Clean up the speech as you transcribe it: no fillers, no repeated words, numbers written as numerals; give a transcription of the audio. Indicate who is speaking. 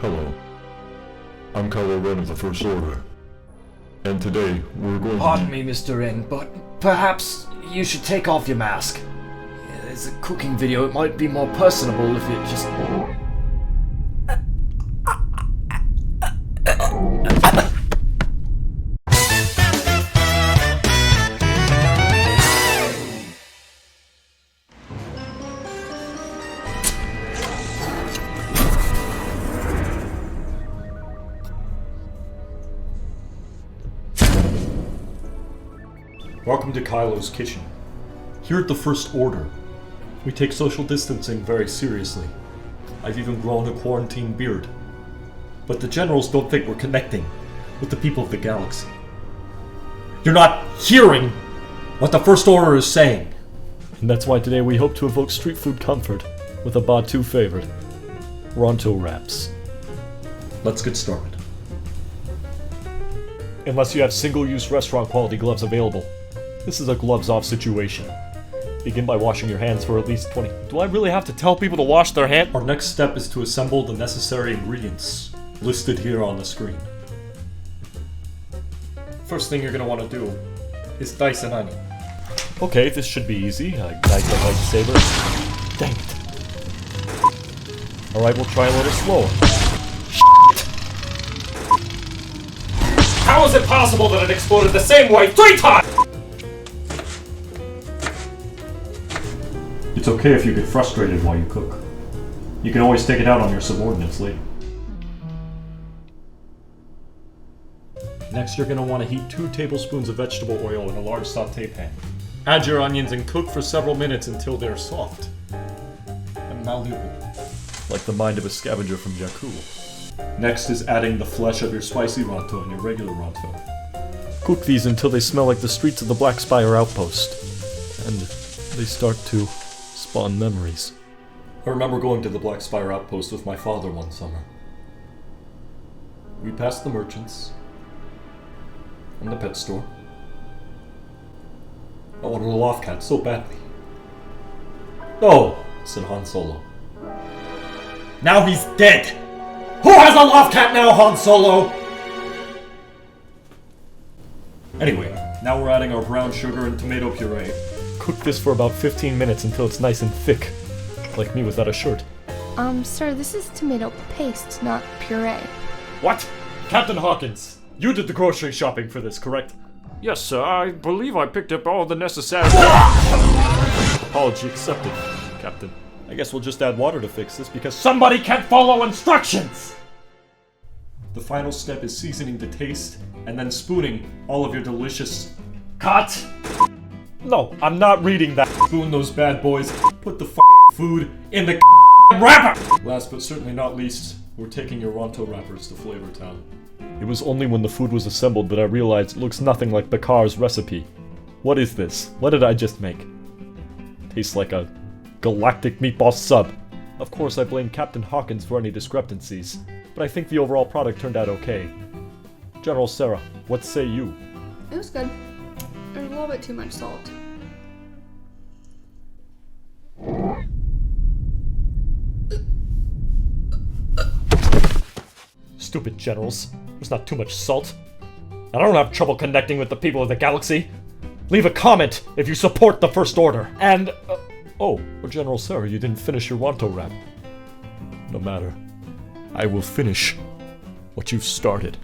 Speaker 1: Hello. I'm Kylo Ren of the First Order. And today, we're going
Speaker 2: Pardon me, Mr. Ren, but perhaps you should take off your mask. It's a cooking video, it might be more personable if it just...
Speaker 3: Welcome to Kylo's kitchen. Here at the First Order, we take social distancing very seriously. I've even grown a quarantine beard. But the generals don't think we're connecting with the people of the galaxy. You're not hearing what the First Order is saying. And that's why today we hope to evoke street food comfort with a Batu favorite, Ronto wraps. Let's get started. Unless you have single-use restaurant quality gloves available, this is a gloves-off situation. Begin by washing your hands for at least 20... Do I really have to tell people to wash their hands? Our next step is to assemble the necessary ingredients listed here on the screen. First thing you're going to want to do is dice an onion. Okay, this should be easy. I ignite the lightsaber. Dang it. Alright, we'll try a little slower.
Speaker 4: How is it possible that it exploded the same way 3 times?
Speaker 3: It's okay if you get frustrated while you cook. You can always take it out on your subordinates later. Next, you're going to want to heat 2 tablespoons of vegetable oil in a large sauté pan. Add your onions and cook for several minutes until they're soft and malleable, like the mind of a scavenger from Jakku. Next is adding the flesh of your spicy Ronto and your regular Ronto. Cook these until they smell like the streets of the Black Spire outpost, and they start to spawn memories. I remember going to the Black Spire outpost with my father one summer. We passed the merchants and the pet store. I wanted a loft cat so badly. "Oh," said Han Solo. "Now he's dead! Who has a loft cat now, Han Solo?" Anyway, now we're adding our brown sugar and tomato puree. Cook this for about 15 minutes until it's nice and thick. Like me without a shirt.
Speaker 5: Sir, this is tomato paste, not puree.
Speaker 3: What? Captain Hawkins, you did the grocery shopping for this, correct?
Speaker 4: Yes, sir. I believe I picked up all the necessary...
Speaker 3: Apology accepted, Captain. I guess we'll just add water to fix this because somebody can't follow instructions! The final step is seasoning to taste and then spooning all of your delicious... Cut! No, I'm not reading that. Spoon those bad boys. Put the food in the wrapper! Last but certainly not least, we're taking your Ronto wrappers to Flavor Town. It was only when the food was assembled that I realized it looks nothing like Bakar's recipe. What is this? What did I just make? Tastes like a galactic meatball sub. Of course, I blame Captain Hawkins for any discrepancies, but I think the overall product turned out okay. General Sarah, what say you?
Speaker 5: It was good. There's a little bit too much salt.
Speaker 3: Stupid generals. There's not too much salt. I don't have trouble connecting with the people of the galaxy. Leave a comment if you support the First Order. And... oh, General Sarah, you didn't finish your Ronto wrap. No matter. I will finish what you've started.